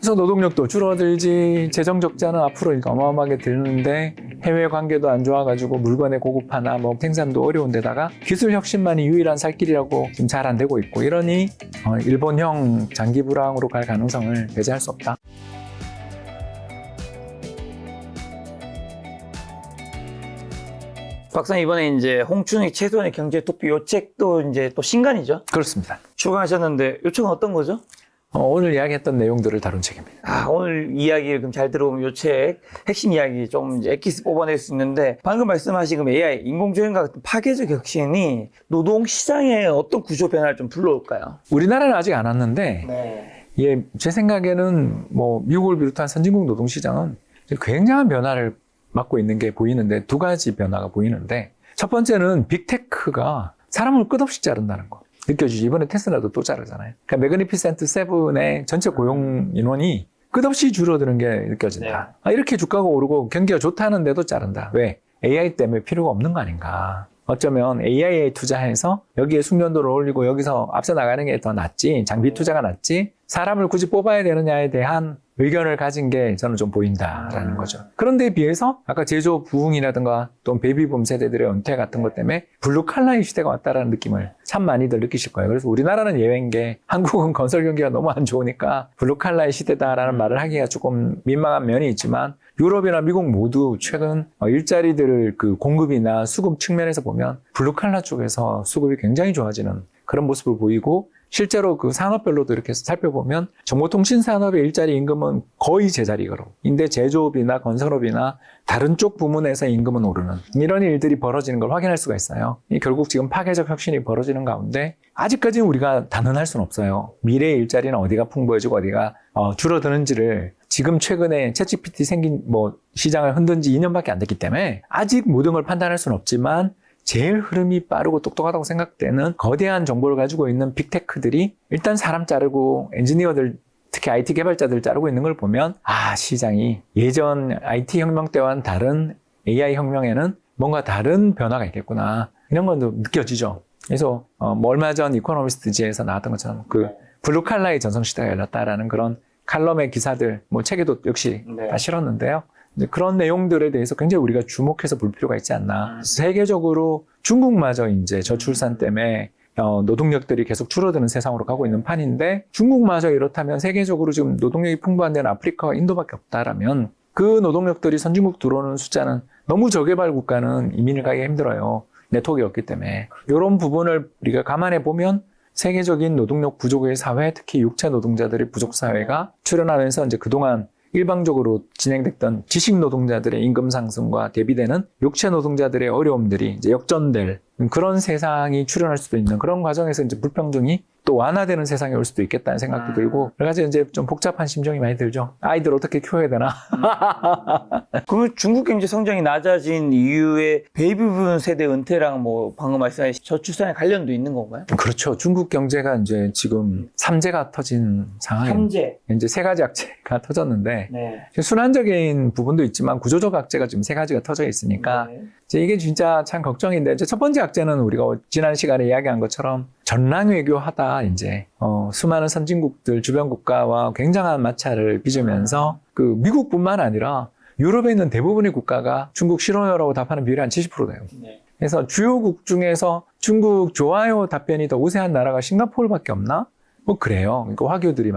그래서 노동력도 줄어들지, 재정 적자는 앞으로 어마어마하게 들는데 해외 관계도 안 좋아가지고 물건의 고급화나 뭐 생산도 어려운데다가 기술 혁신만이 유일한 살 길이라고 지금 잘 안 되고 있고 이러니 일본형 장기 불황으로 갈 가능성을 배제할 수 없다. 박사님 이번에 이제 홍춘익 최소한의 경제 도피 요 책도 이제 또 신간이죠? 그렇습니다. 출간하셨는데 요 책은 어떤 거죠? 오늘 이야기했던 내용들을 다룬 책입니다. 오늘 이야기를 그럼 잘 들어보면 요 책 핵심 이야기 좀 이제 엑기스 뽑아낼 수 있는데 방금 말씀하신 그 AI 인공지능과 같은 파괴적 혁신이 노동 시장에 어떤 구조 변화를 좀 불러올까요? 우리나라는 아직 안 왔는데 네. 예, 제 생각에는 뭐 미국을 비롯한 선진국 노동시장은 굉장한 변화를 맞고 있는 게 보이는데 두 가지 변화가 보이는데 첫 번째는 빅테크가 사람을 끝없이 자른다는 거 느껴지죠. 이번에 테슬라도 또 자르잖아요. 그러니까 매그니피센트 세븐의 전체 고용 인원이 끝없이 줄어드는 게 느껴진다. 이렇게 주가가 오르고 경기가 좋다는데도 자른다. 왜? AI 때문에 필요가 없는 거 아닌가. 어쩌면 AI에 투자해서 여기에 숙련도를 올리고 여기서 앞서 나가는 게 더 낫지, 장비 투자가 낫지, 사람을 굳이 뽑아야 되느냐에 대한 의견을 가진 게 저는 좀 보인다라는 거죠. 그런데 비해서 아까 제조 부흥이라든가 또 베이비붐 세대들의 은퇴 같은 것 때문에 블루 칼라의 시대가 왔다라는 느낌을 참 많이들 느끼실 거예요. 그래서 우리나라는 예외인 게 한국은 건설 경기가 너무 안 좋으니까 블루 칼라의 시대다라는 말을 하기가 조금 민망한 면이 있지만 유럽이나 미국 모두 최근 일자리들 그 공급이나 수급 측면에서 보면 블루 칼라 쪽에서 수급이 굉장히 좋아지는 그런 모습을 보이고 실제로 그 산업별로도 이렇게 살펴보면 정보통신 산업의 일자리 임금은 거의 제자리로 인데 제조업이나 건설업이나 다른 쪽 부문에서 임금은 오르는 이런 일들이 벌어지는 걸 확인할 수가 있어요. 결국 지금 파괴적 혁신이 벌어지는 가운데 아직까지는 우리가 단언할 수는 없어요. 미래의 일자리는 어디가 풍부해지고 어디가 줄어드는지를 지금 최근에 챗GPT 생긴 뭐 시장을 흔든 지 2년밖에 안 됐기 때문에 아직 모든 걸 판단할 수는 없지만 제일 흐름이 빠르고 똑똑하다고 생각되는 거대한 정보를 가지고 있는 빅테크들이 일단 사람 자르고 엔지니어들 특히 IT 개발자들 자르고 있는 걸 보면 시장이 예전 IT 혁명 때와는 다른 AI 혁명에는 뭔가 다른 변화가 있겠구나 이런 건 느껴지죠. 그래서 뭐 얼마 전 이코노미스트지에서 나왔던 것처럼 그 블루칼라의 전성시대가 열렸다라는 그런 칼럼의 기사들 뭐 책에도 역시 다 실었는데요. 그런 내용들에 대해서 굉장히 우리가 주목해서 볼 필요가 있지 않나. 세계적으로 중국마저 이제 저출산 때문에 노동력들이 계속 줄어드는 세상으로 가고 있는 판인데 중국마저 이렇다면 세계적으로 지금 노동력이 풍부한 데는 아프리카와 인도밖에 없다라면 그 노동력들이 선진국 들어오는 숫자는 너무 저개발 국가는 이민을 가기가 힘들어요. 네트워크가 없기 때문에. 이런 부분을 우리가 감안해 보면 세계적인 노동력 부족의 사회, 특히 육체 노동자들의 부족 사회가 출현하면서 이제 그동안 일방적으로 진행됐던 지식 노동자들의 임금 상승과 대비되는 육체 노동자들의 어려움들이 이제 역전될 그런 세상이 출현할 수도 있는 그런 과정에서 이제 불평등이 또 완화되는 세상이 올 수도 있겠다는 생각도 들고 여러 가지 이제 좀 복잡한 심정이 많이 들죠. 아이들 어떻게 키워야 되나? 그러면 중국 경제 성장이 낮아진 이유에 베이비붐 세대 은퇴랑 뭐 방금 말씀하신 저출산에 관련도 있는 건가요? 그렇죠. 중국 경제가 이제 지금 삼재가 터진 상황이에요. 삼재. 이제 세 가지 악재가 터졌는데 네. 순환적인 부분도 있지만 구조적 악재가 지금 세 가지가 터져 있으니까 이제 이게 진짜 참 걱정인데 이제 첫 번째 악재는 우리가 지난 시간에 이야기한 것처럼 전랑 외교하다 이제 수많은 선진국들 주변 국가와 굉장한 마찰을 빚으면서 그 미국뿐만 아니라 유럽에 있는 대부분의 국가가 중국 싫어요라고 답하는 비율이 한 70% 돼요. 그래서 주요국 중에서 중국 좋아요 답변이 더 우세한 나라가 싱가포르밖에 없나? 뭐 그래요. 그러니까 화교들이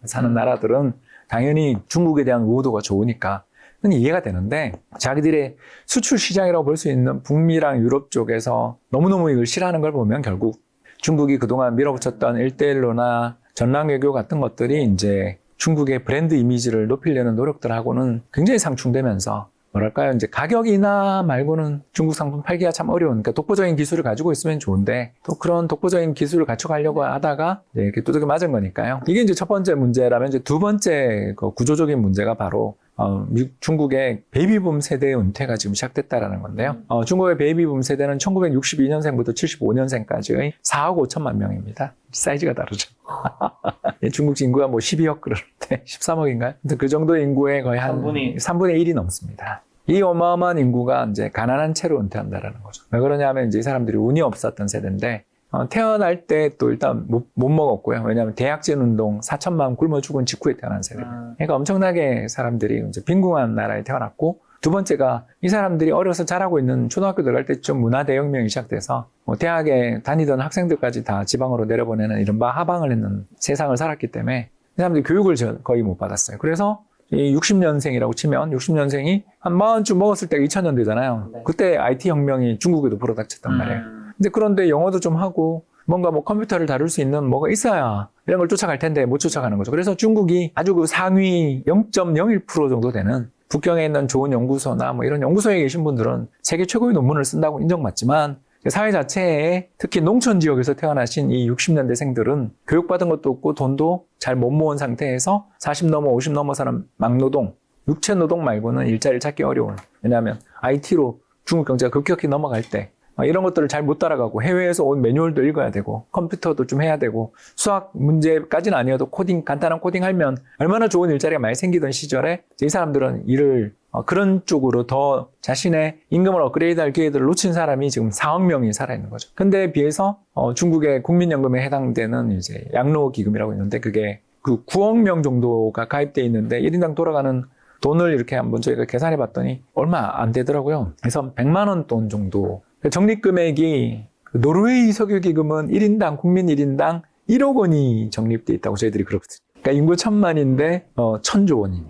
사는 나라들은 당연히 중국에 대한 우호도가 좋으니까 이해가 되는데 자기들의 수출 시장이라고 볼 수 있는 북미랑 유럽 쪽에서 너무너무 이걸 싫어하는 걸 보면 결국 중국이 그동안 밀어붙였던 1대1로나 전랑 외교 같은 것들이 이제 중국의 브랜드 이미지를 높이려는 노력들하고는 굉장히 상충되면서 뭐랄까요? 이제 가격 인하 말고는 중국 상품 팔기가 참 어려운, 그러니까 독보적인 기술을 가지고 있으면 좋은데 또 그런 독보적인 기술을 갖춰가려고 하다가 이렇게 두들겨 맞은 거니까요. 이게 이제 첫 번째 문제라면 이제 두 번째 그 구조적인 문제가 바로 중국의 베이비붐 세대의 은퇴가 지금 시작됐다라는 건데요. 중국의 베이비붐 세대는 1962년생부터 75년생까지의 4억 5천만 명입니다. 사이즈가 다르죠. 중국 인구가 뭐 12억 그러는데 13억인가요? 그 정도 인구의 거의 한 3분의 1이 넘습니다. 이 어마어마한 인구가 이제 가난한 채로 은퇴한다라는 거죠. 왜 그러냐면 이제 이 사람들이 운이 없었던 세대인데 태어날 때 또 일단 못 먹었고요. 왜냐하면 대약진 운동 4천만 원 굶어 죽은 직후에 태어난 세대. 그러니까 엄청나게 사람들이 이제 빈궁한 나라에 태어났고, 두 번째가 이 사람들이 어려서 자라고 있는 초등학교 들어갈 때쯤 문화 대혁명이 시작돼서 대학에 다니던 학생들까지 다 지방으로 내려보내는 이른바 하방을 했는 세상을 살았기 때문에 이 사람들이 교육을 거의 못 받았어요. 그래서 이 60년생이라고 치면 60년생이 한 40쯤 먹었을 때가 2000년대잖아요. 네. 그때 IT 혁명이 중국에도 불어닥쳤단 말이에요. 근데 그런데 영어도 좀 하고 뭔가 뭐 컴퓨터를 다룰 수 있는 뭐가 있어야 이런 걸 쫓아갈 텐데 못 쫓아가는 거죠. 그래서 중국이 아주 그 상위 0.01% 정도 되는 북경에 있는 좋은 연구소나 뭐 이런 연구소에 계신 분들은 세계 최고의 논문을 쓴다고 인정받지만 사회 자체에 특히 농촌 지역에서 태어나신 이 60년대생들은 교육받은 것도 없고 돈도 잘 못 모은 상태에서 40 넘어 50 넘어 사람 막노동, 육체 노동 말고는 일자리를 찾기 어려운. 왜냐하면 IT로 중국 경제가 급격히 넘어갈 때 이런 것들을 잘 못 따라가고 해외에서 온 매뉴얼도 읽어야 되고 컴퓨터도 좀 해야 되고 수학 문제까지는 아니어도 코딩, 간단한 코딩 하면 얼마나 좋은 일자리가 많이 생기던 시절에 이 사람들은 일을 그런 쪽으로 더 자신의 임금을 업그레이드할 기회들을 놓친 사람이 지금 4억 명이 살아있는 거죠. 근데 비해서 중국의 국민연금에 해당되는 이제 양로기금이라고 있는데 그게 그 9억 명 정도가 가입돼 있는데 1인당 돌아가는 돈을 이렇게 한번 저희가 계산해 봤더니 얼마 안 되더라고요. 그래서 100만 원 돈 정도. 적립금액이 노르웨이 석유기금은 1인당 국민 1인당 1억 원이 적립돼 있다고 저희들이 그러거든요. 그러니까 인구 1000만인데 1000조 원이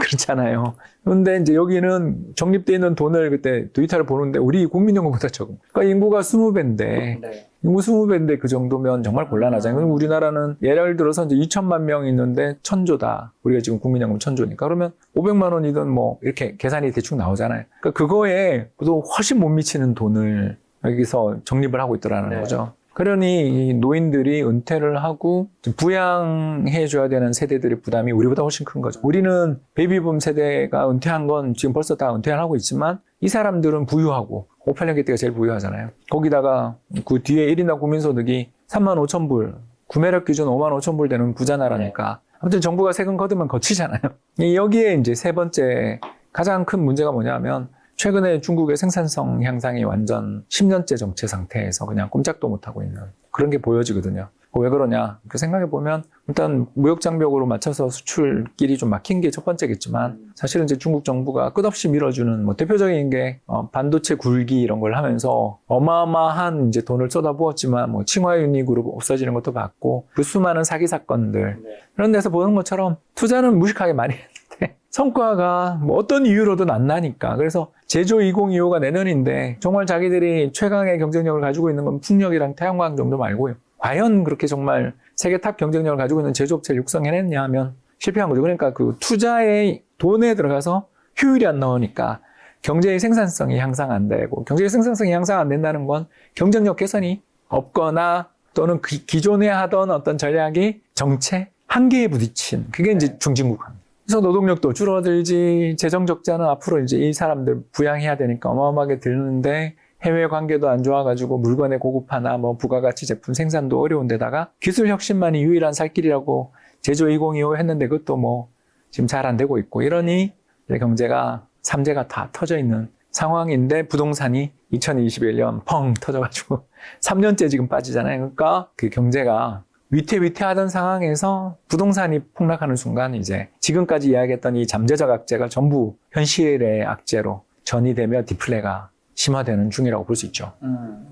그렇잖아요. 그런데 이제 여기는 적립돼 있는 돈을 그때 데이터를 보는데 우리 국민연금보다 적은. 그러니까 인구가 20배인데 네. 인구 20배인데 그 정도면 정말 곤란하잖아요. 우리나라는 예를 들어서 이제 2천만 명 있는데 1000조다. 우리가 지금 국민연금 1000조니까. 그러면 500만 원이든 뭐 이렇게 계산이 대충 나오잖아요. 그러니까 그거에 또 훨씬 못 미치는 돈을 여기서 적립을 하고 있더라는 네. 거죠. 그러니 이 노인들이 은퇴를 하고 부양해줘야 되는 세대들의 부담이 우리보다 훨씬 큰 거죠. 우리는 베이비붐 세대가 은퇴한 건 지금 벌써 다 은퇴를 하고 있지만 이 사람들은 부유하고 58년기 때가 제일 부유하잖아요. 거기다가 그 뒤에 1인당 국민소득이 3만 5천 불, 구매력 기준 5만 5천 불 되는 부자 나라니까 아무튼 정부가 세금 거두면 거치잖아요. 여기에 이제 세 번째 가장 큰 문제가 뭐냐면 최근에 중국의 생산성 향상이 완전 10년째 정체 상태에서 그냥 꼼짝도 못하고 있는 그런 게 보여지거든요. 왜 그러냐? 그 생각해보면 일단 무역장벽으로 맞춰서 수출길이 좀 막힌 게 첫 번째겠지만 사실은 이제 중국 정부가 끝없이 밀어주는 뭐 대표적인 게 반도체 굴기 이런 걸 하면서 어마어마한 이제 돈을 쏟아부었지만 뭐 칭화유니 그룹 없어지는 것도 봤고 그 수많은 사기 사건들 그런 데서 보는 것처럼 투자는 무식하게 많이 했는데 성과가 뭐 어떤 이유로든 안 나니까 그래서 제조 2025가 내년인데 정말 자기들이 최강의 경쟁력을 가지고 있는 건 풍력이랑 태양광 정도 말고요. 과연 그렇게 정말 세계 탑 경쟁력을 가지고 있는 제조업체를 육성해냈냐 하면 실패한 거죠. 그러니까 그 투자의 돈에 들어가서 효율이 안 나오니까 경제의 생산성이 향상 안 되고 경제의 생산성이 향상 안 된다는 건 경쟁력 개선이 없거나 또는 기존에 하던 어떤 전략이 정체, 한계에 부딪힌 그게 이제 중진국합니다. 그래서 노동력도 줄어들지 재정 적자는 앞으로 이제 이 사람들 부양해야 되니까 어마어마하게 들는데 해외 관계도 안 좋아가지고 물건의 고급화나 뭐 부가가치 제품 생산도 어려운 데다가 기술 혁신만이 유일한 살 길이라고 제조 2025 했는데 그것도 뭐 지금 잘 안 되고 있고 이러니 경제가 삼재가 다 터져 있는 상황인데 부동산이 2021년 펑 터져가지고 3년째 지금 빠지잖아요. 그러니까 그 경제가 위태위태하던 상황에서 부동산이 폭락하는 순간 이제 지금까지 이야기했던 이 잠재적 악재가 전부 현실의 악재로 전이되며 디플레가 심화되는 중이라고 볼 수 있죠.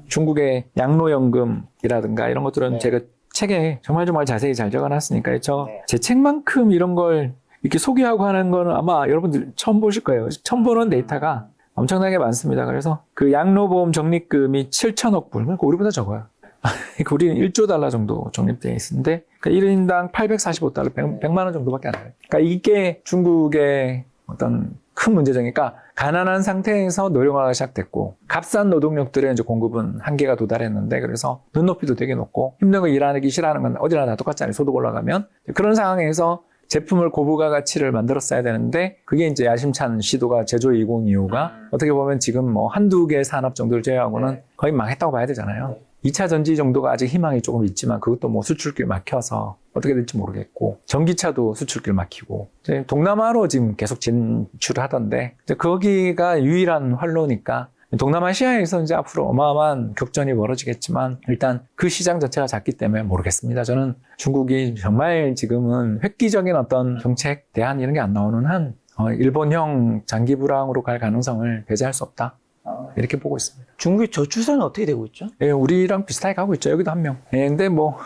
중국의 양로연금이라든가 이런 것들은 네. 제가 책에 정말 자세히 잘 적어놨으니까 제 책만큼 이런 걸 이렇게 소개하고 하는 거는 아마 여러분들 처음 보실 거예요. 처음 보는 데이터가 엄청나게 많습니다. 그래서 그 양로보험 적립금이 7천억 불, 그러니까 우리보다 적어요. 우리는 1조 달러 정도 적립되어 있는데 그러니까 1인당 845달러, 100만 원 정도밖에 안 돼요. 그러니까 이게 중국의 어떤 큰 문제점이니까 가난한 상태에서 노령화가 시작됐고 값싼 노동력들의 이제 공급은 한계가 도달했는데 그래서 눈높이도 되게 높고 힘든 거 일하기 싫어하는 건 어디나 다 똑같잖아요. 소득 올라가면 그런 상황에서 제품을 고부가 가치를 만들었어야 되는데 그게 이제 야심찬 시도가 제조 2025가 어떻게 보면 지금 뭐 한두 개 산업 정도를 제외하고는 거의 망했다고 봐야 되잖아요. 2차 전지 정도가 아직 희망이 조금 있지만 그것도 뭐 수출길 막혀서 어떻게 될지 모르겠고 전기차도 수출길 막히고 동남아로 지금 계속 진출하던데 거기가 유일한 활로니까 동남아시아에서 이제 앞으로 어마어마한 격전이 벌어지겠지만 일단 그 시장 자체가 작기 때문에 모르겠습니다. 저는 중국이 정말 지금은 획기적인 어떤 정책, 대안 이런 게 안 나오는 한 일본형 장기 불황으로 갈 가능성을 배제할 수 없다. 이렇게 보고 있습니다. 중국의 저출산은 어떻게 되고 있죠? 예, 우리랑 비슷하게 가고 있죠. 여기도 한 명. 예, 근데 뭐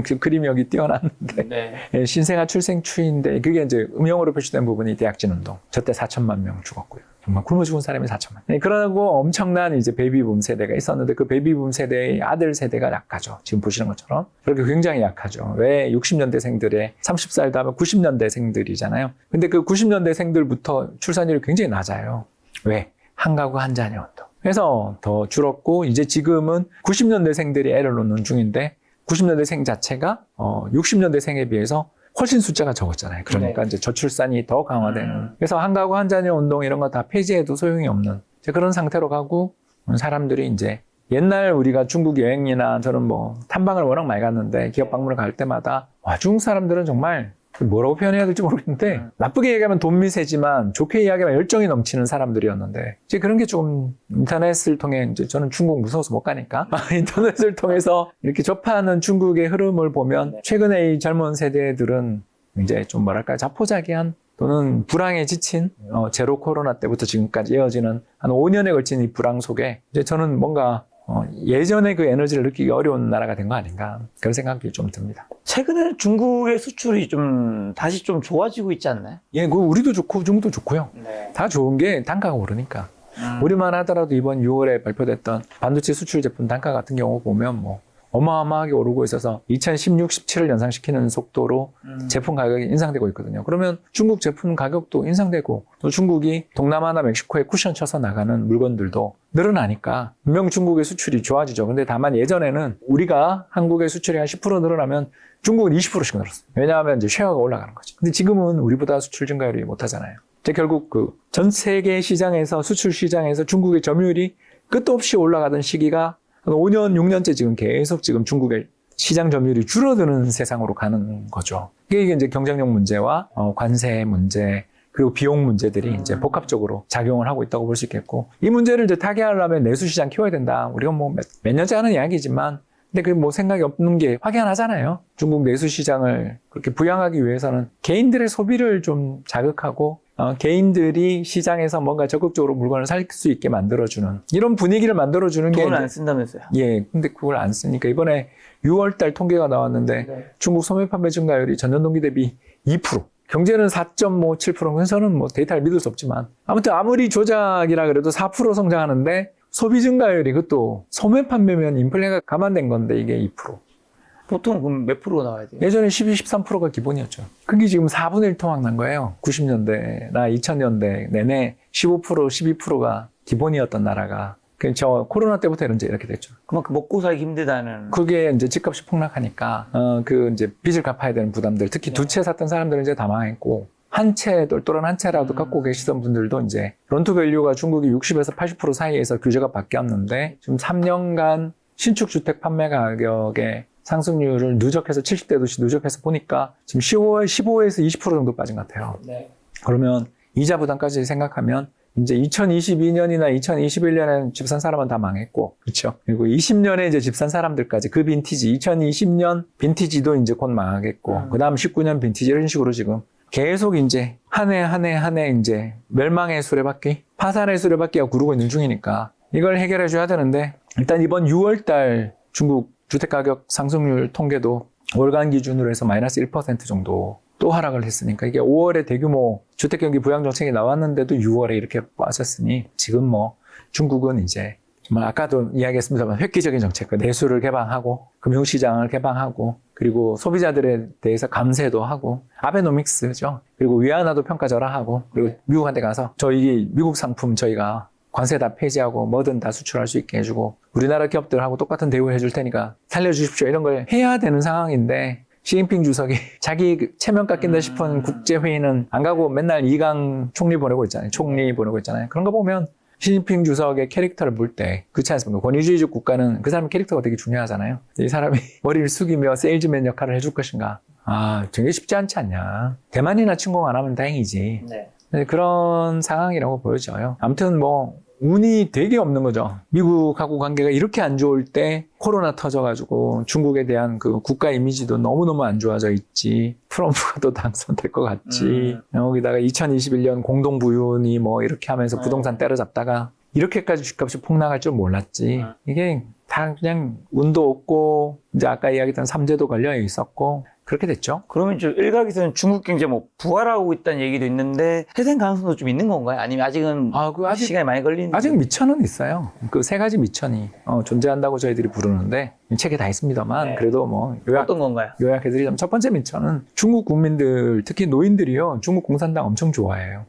그 그림이 여기 띄어놨는데 네. 예, 신생아 출생 추이인데 그게 이제 음영으로 표시된 부분이 대약진 운동. 저때 4천만 명 죽었고요. 정말 굶어 죽은 사람이 4천만. 예, 그러고 엄청난 이제 베이비붐 세대가 있었는데 그 베이비붐 세대의 아들 세대가 약하죠. 지금 보시는 것처럼 그렇게 굉장히 약하죠. 왜 60년대생들의 30살 다음에 90년대생들이잖아요. 근데 그 90년대생들부터 출산율이 굉장히 낮아요. 왜? 한 가구 한 자녀 운동. 그래서 더 줄었고 이제 지금은 90년대생들이 애를 놓는 중인데 90년대생 자체가 60년대생에 비해서 훨씬 숫자가 적었잖아요. 그러니까 네. 이제 저출산이 더 강화되는. 그래서 한 가구 한 자녀 운동 이런 거 다 폐지해도 소용이 없는 이제 그런 상태로 가고 사람들이 이제 옛날 우리가 중국 여행이나 저는 뭐 탐방을 워낙 많이 갔는데 기업 방문을 갈 때마다 와, 중국 사람들은 정말 뭐라고 표현해야 될지 모르겠는데 나쁘게 얘기하면 돈 미세지만 좋게 이야기하면 열정이 넘치는 사람들이었는데 이제 그런 게 좀 인터넷을 통해 이제 저는 중국 무서워서 못 가니까 인터넷을 통해서 이렇게 접하는 중국의 흐름을 보면 최근에 이 젊은 세대들은 이제 좀 뭐랄까 자포자기한 또는 불황에 지친 제로 코로나 때부터 지금까지 이어지는 한 5년에 걸친 이 불황 속에 이제 저는 뭔가 예전에 그 에너지를 느끼기 어려운 나라가 된 거 아닌가 그런 생각이 좀 듭니다. 최근에는 중국의 수출이 좀 다시 좀 좋아지고 있지 않나요? 예, 그 우리도 좋고 중국도 좋고요. 네. 다 좋은 게 단가가 오르니까. 우리만 하더라도 이번 6월에 발표됐던 반도체 수출 제품 단가 같은 경우 보면 뭐 어마어마하게 오르고 있어서 2016, 17을 연상시키는 속도로 제품 가격이 인상되고 있거든요. 그러면 중국 제품 가격도 인상되고 또 중국이 동남아나 멕시코에 쿠션 쳐서 나가는 물건들도 늘어나니까 분명 중국의 수출이 좋아지죠. 근데 다만 예전에는 우리가 한국의 수출이 한 10% 늘어나면 중국은 20%씩 늘었어요. 왜냐하면 이제 쉐어가 올라가는 거죠. 근데 지금은 우리보다 수출 증가율이 못하잖아요. 결국 그 전 세계 시장에서 수출 시장에서 중국의 점유율이 끝도 없이 올라가던 시기가 5년, 6년째 지금 계속 지금 중국의 시장 점유율이 줄어드는 세상으로 가는 거죠. 이게 이제 경쟁력 문제와 관세 문제 그리고 비용 문제들이 이제 복합적으로 작용을 하고 있다고 볼 수 있겠고 이 문제를 이제 타개하려면 내수 시장 키워야 된다. 우리가 뭐 몇 년째 하는 이야기지만 근데 그 뭐 생각이 없는 게 확연하잖아요. 중국 내수 시장을 그렇게 부양하기 위해서는 개인들의 소비를 좀 자극하고 개인들이 시장에서 뭔가 적극적으로 물건을 살 수 있게 만들어주는 이런 분위기를 만들어주는 게 돈을 안 쓴다면서요? 예, 근데 그걸 안 쓰니까 이번에 6월달 통계가 나왔는데 네. 중국 소매 판매 증가율이 전년 동기 대비 2%. 경제는 4.57%. 저는 뭐 데이터를 믿을 수 없지만 아무튼 아무리 조작이라 그래도 4% 성장하는데 소비 증가율이 그것도 소매 판매면 인플레가 감안된 건데 이게 2%. 보통 그럼 몇 프로가 나와야 돼요? 예전에 12, 13%가 기본이었죠. 그게 지금 4분의 1 토막 난 거예요. 90년대나 2000년대 내내 15%, 12%가 기본이었던 나라가. 저 코로나 때부터 이렇게 됐죠. 그만큼 먹고 살기 힘들다는. 그게 이제 집값이 폭락하니까 그 이제 빚을 갚아야 되는 부담들, 특히 두 채 샀던 사람들은 이제 다 망했고 한 채 똘똘한 한 채라도 갖고 계시던 분들도 이제 론투밸류가 중국이 60에서 80% 사이에서 규제가 바뀌었는데 지금 3년간 신축 주택 판매 가격의 상승률을 누적해서 70대 도시 누적해서 보니까 지금 15에서 20% 정도 빠진 것 같아요. 네. 그러면 이자 부담까지 생각하면 이제 2022년이나 2021년에는 집 산 사람은 다 망했고, 그렇죠? 그리고 20년에 이제 집 산 사람들까지 그 빈티지, 2020년 빈티지도 이제 곧 망하겠고, 그 다음 19년 빈티지 이런 식으로 지금 계속 이제 한 해 이제 멸망의 수레바퀴, 파산의 수레바퀴가 구르고 있는 중이니까 이걸 해결해 줘야 되는데 일단 이번 6월 달 중국 주택가격 상승률 통계도 월간 기준으로 해서 마이너스 1% 정도 또 하락을 했으니까 이게 5월에 대규모 주택경기 부양 정책이 나왔는데도 6월에 이렇게 빠졌으니 지금 뭐 중국은 이제 정말 아까도 이야기했습니다만 획기적인 정책, 내수를 개방하고 금융시장을 개방하고 그리고 소비자들에 대해서 감세도 하고 아베노믹스죠. 그리고 위안화도 평가 절하하고 그리고 미국한테 가서 저희 미국 상품 저희가 관세 다 폐지하고 뭐든 다 수출할 수 있게 해주고 우리나라 기업들하고 똑같은 대우 해줄 테니까 살려주십시오 이런 걸 해야 되는 상황인데 시진핑 주석이 자기 체면 깎인다 싶은 국제회의는 안 가고 맨날 이강 총리 보내고 있잖아요. 그런 거 보면 시진핑 주석의 캐릭터를 볼 때 그렇지 않습니까? 권위주의적 국가는 그 사람의 캐릭터가 되게 중요하잖아요. 이 사람이 머리를 숙이며 세일즈맨 역할을 해줄 것인가? 되게 쉽지 않지 않냐. 대만이나 침공 안 하면 다행이지. 네. 그런 상황이라고 보여져요. 아무튼 뭐 운이 되게 없는 거죠. 미국하고 관계가 이렇게 안 좋을 때 코로나 터져가지고 중국에 대한 그 국가 이미지도 너무너무 안 좋아져 있지. 트럼프가 또 당선될 것 같지. 여기다가 2021년 공동부윤이 뭐 이렇게 하면서 부동산 때려잡다가 이렇게까지 집값이 폭락할 줄 몰랐지. 이게 다 그냥 운도 없고 이제 아까 이야기했던 삼재도 걸려 있었고 그렇게 됐죠. 그러면 좀 일각에서는 중국 경제 뭐 부활하고 있다는 얘기도 있는데 회생 가능성도 좀 있는 건가요? 아니면 아직은 아직 시간이 많이 걸리는? 아직 미천은 있어요. 그 세 가지 미천이 존재한다고 저희들이 부르는데 책에 다 있습니다만 네. 그래도 뭐 어떤 건가요? 요약해드리자면 첫 번째 미천은 중국 국민들 특히 노인들이요 중국 공산당 엄청 좋아해요.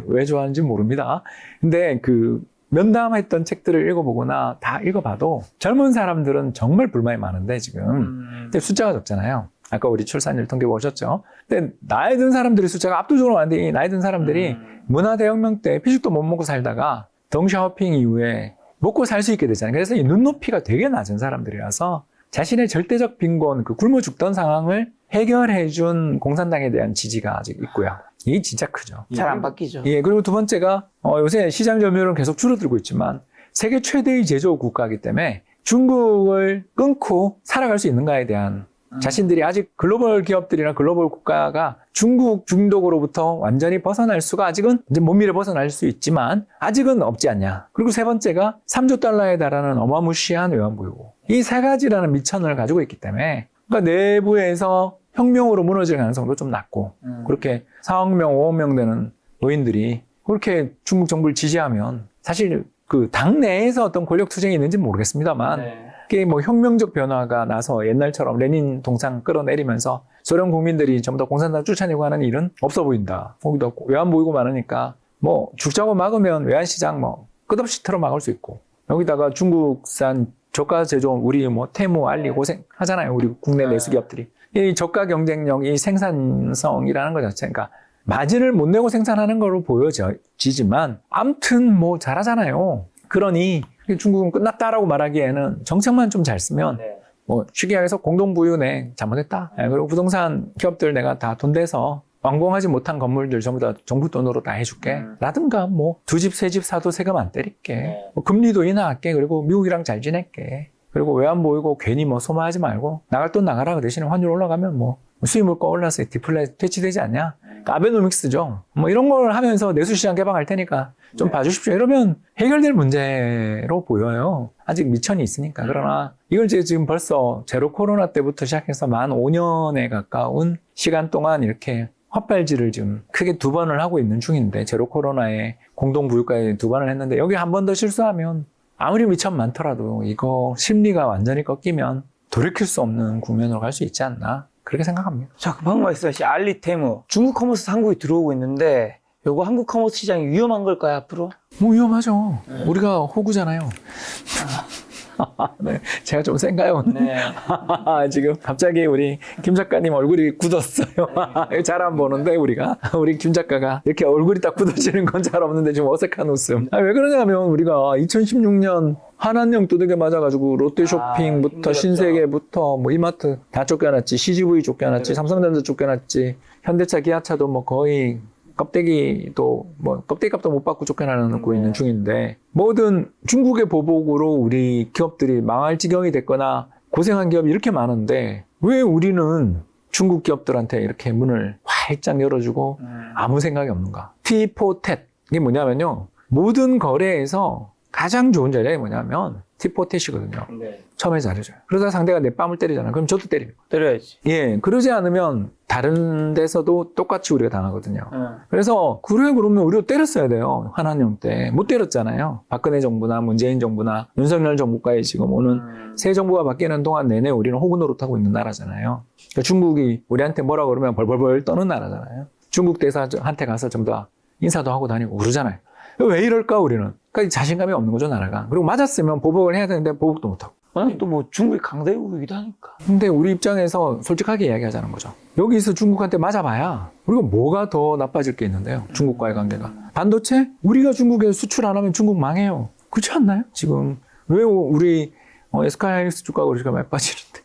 왜 좋아하는지 모릅니다. 근데 그 면담했던 책들을 읽어보거나 다 읽어봐도 젊은 사람들은 정말 불만이 많은데 지금 근데 숫자가 적잖아요. 아까 우리 출산율 통계 보셨죠? 근데 나이 든 사람들의 숫자가 압도적으로 많은데 이 나이 든 사람들이 문화대혁명 때 피식도 못 먹고 살다가 덩샤오핑 이후에 먹고 살 수 있게 되잖아요. 그래서 이 눈높이가 되게 낮은 사람들이라서 자신의 절대적 빈곤, 그 굶어 죽던 상황을 해결해준 공산당에 대한 지지가 아직 있고요. 이게 진짜 크죠. 잘 안 바뀌죠. 예, 그리고 두 번째가 요새 시장 점유율은 계속 줄어들고 있지만 세계 최대의 제조업 국가이기 때문에 중국을 끊고 살아갈 수 있는가에 대한 자신들이 아직 글로벌 기업들이나 글로벌 국가가 중국 중독으로부터 완전히 벗어날 수가 아직은 이제 몸밀에 벗어날 수 있지만 아직은 없지 않냐. 그리고 세 번째가 3조 달러에 달하는 어마무시한 외환보유고. 이 세 가지라는 미천을 가지고 있기 때문에 그러니까 내부에서 혁명으로 무너질 가능성도 좀 낮고 그렇게 4억 명, 5억 명 되는 노인들이 그렇게 중국 정부를 지지하면 사실 그 당내에서 어떤 권력 투쟁이 있는지는 모르겠습니다만 그게 뭐 혁명적 변화가 나서 옛날처럼 레닌 동상 끌어내리면서 소련 국민들이 전부 다 공산당 쫓아내고 하는 일은 없어 보인다. 거기도 외환 보이고 많으니까 뭐 죽자고 막으면 외환시장 뭐 끝없이 틀어 막을 수 있고 여기다가 중국산 저가 제조업 우리 뭐 테무 알리 고생 하잖아요. 우리 국내 내수 기업들이. 이 저가 경쟁력, 이 생산성이라는 것 자체가 마진을 못 내고 생산하는 거로 보여지지만 아무튼 뭐 잘하잖아요. 그러니 중국은 끝났다라고 말하기에는 정책만 좀 잘 쓰면 뭐 쉽게 얘기해서 공동부유네 잘못했다. 그리고 부동산 기업들 내가 다 돈 대서 완공하지 못한 건물들 전부 다 정부 돈으로 다 해줄게. 라든가 뭐 두 집, 세 집 사도 세금 안 때릴게. 뭐 금리도 인하할게. 그리고 미국이랑 잘 지낼게. 그리고 외환 보이고 괜히 뭐 소모하지 말고 나갈 돈 나가라. 그 대신에 환율 올라가면 뭐 수입물가 올라서 디플레 퇴치되지 않냐? 그러니까 아베노믹스죠. 뭐 이런 걸 하면서 내수시장 개방할 테니까 좀 봐주십시오. 이러면 해결될 문제로 보여요. 아직 미천이 있으니까. 그러나 이걸 지금 벌써 제로 코로나 때부터 시작해서 만 5년에 가까운 시간 동안 이렇게 헛발질을 지금 크게 2번을 하고 있는 중인데 제로 코로나에 공동부유가에 2번을 했는데 여기 한 번 더 실수하면 아무리 미천 많더라도 이거 심리가 완전히 꺾이면 돌이킬 수 없는 국면으로 갈 수 있지 않나 그렇게 생각합니다. 자, 방금 말씀하신 알리테무 중국 커머스 한국에 들어오고 있는데 요거 한국 커머스 시장이 위험한 걸까요 앞으로? 뭐 위험하죠. 우리가 호구잖아요. 네, 제가 좀 센가요? 네. 지금 갑자기 우리 김 작가님 얼굴이 굳었어요. 잘 안 보는데 우리 김 작가가 이렇게 얼굴이 딱 굳어지는 건 잘 없는데 지금 어색한 웃음. 왜 그러냐면 우리가 2016년 한한령 두들겨 맞아가지고 롯데쇼핑부터 힘들었죠. 신세계부터 뭐 이마트 다 쫓겨났지, CGV 쫓겨났지, 삼성전자 쫓겨났지, 현대차, 기아차도 뭐 거의 껍데기도 뭐 껍데기값도 못 받고 쫓겨나고 있는 중인데 모든 중국의 보복으로 우리 기업들이 망할 지경이 됐거나 고생한 기업이 이렇게 많은데 왜 우리는 중국 기업들한테 이렇게 문을 활짝 열어주고 아무 생각이 없는가? T4TET 이게 뭐냐면요 모든 거래에서 가장 좋은 자리가 뭐냐면 T4TET이거든요. 처음에 잘해줘요. 그러다 상대가 내 뺨을 때리잖아요. 그럼 저도 때립니다. 때려야지. 예, 그러지 않으면 다른 데서도 똑같이 우리가 당하거든요. 그래서 그러면 우리도 때렸어야 돼요. 한한령 때. 못 때렸잖아요. 박근혜 정부나 문재인 정부나 윤석열 정부까지 지금 오는 새 정부가 바뀌는 동안 내내 우리는 호구 노릇하고 있는 나라잖아요. 그러니까 중국이 우리한테 뭐라 그러면 벌벌벌 떠는 나라잖아요. 중국 대사한테 가서 전부 다 인사도 하고 다니고 그러잖아요. 왜 이럴까 우리는? 그러니까 자신감이 없는 거죠 나라가. 그리고 맞았으면 보복을 해야 되는데 보복도 못하고. 아니 또 뭐 중국이 강대국이기도 하니까. 근데 우리 입장에서 솔직하게 이야기하자는 거죠. 여기서 중국한테 맞아봐야 우리가 뭐가 더 나빠질 게 있는데요. 중국과의 관계가. 반도체? 우리가 중국에 수출 안 하면 중국 망해요. 그렇지 않나요? 지금 왜 우리 SK하이닉스 주가가 그렇게 많이 빠지는데.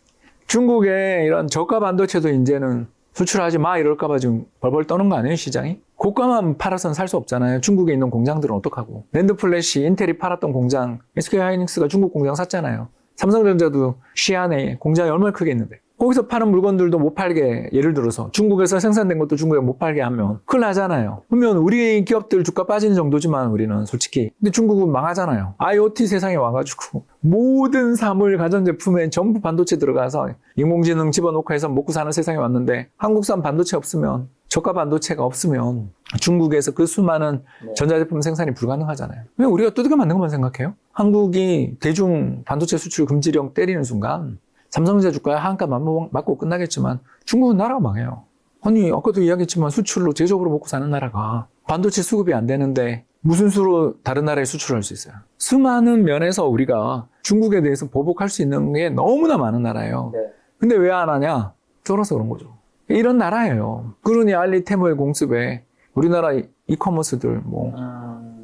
중국의 이런 저가 반도체도 이제는 수출하지 마 이럴까 봐 지금 벌벌 떠는 거 아니에요 시장이? 고가만 팔아서는 살 수 없잖아요. 중국에 있는 공장들은 어떡하고. 랜드플래시, 인텔이 팔았던 공장, SK하이닉스가 중국 공장 샀잖아요. 삼성전자도 시안에 공장이 얼마나 크게 있는데. 거기서 파는 물건들도 못 팔게, 예를 들어서 중국에서 생산된 것도 중국에 못 팔게 하면 큰일 나잖아요. 그러면 우리 기업들 주가 빠지는 정도지만 우리는 솔직히. 근데 중국은 망하잖아요. IoT 세상에 와가지고 모든 사물, 가전제품에 전부 반도체 들어가서 인공지능 집어넣고 해서 먹고 사는 세상에 왔는데 한국산 반도체 없으면, 저가 반도체가 없으면 중국에서 그 수많은 전자제품 생산이 불가능하잖아요. 왜 우리가 두들겨 맞는 것만 생각해요? 한국이 대중 반도체 수출 금지령 때리는 순간 삼성전자 주가에 한가 맞고 끝나겠지만 중국은 나라가 망해요. 아니 아까도 이야기했지만 수출로 제조업으로 먹고 사는 나라가 반도체 수급이 안 되는데 무슨 수로 다른 나라에 수출할 수 있어요? 수많은 면에서 우리가 중국에 대해서 보복할 수 있는 게 너무나 많은 나라예요. 근데 왜 안 하냐? 쫄아서 그런 거죠. 이런 나라예요. 그러니 알리, 테무의 공습에 우리나라 이커머스들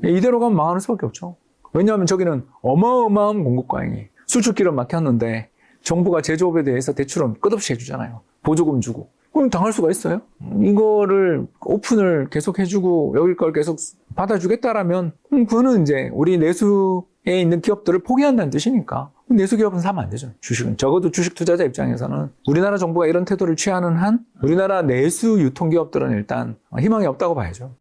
이대로 가면 망하는 수밖에 없죠. 왜냐하면 저기는 어마어마한 공급 과잉이, 수출길은 막혔는데 정부가 제조업에 대해서 대출은 끝없이 해주잖아요. 보조금 주고. 그럼 당할 수가 있어요? 이거를 오픈을 계속 해주고 여기 걸 계속 받아주겠다라면 그거는 이제 우리 내수에 있는 기업들을 포기한다는 뜻이니까 내수 기업은 사면 안 되죠. 주식은. 적어도 주식 투자자 입장에서는 우리나라 정부가 이런 태도를 취하는 한 우리나라 내수 유통기업들은 일단 희망이 없다고 봐야죠.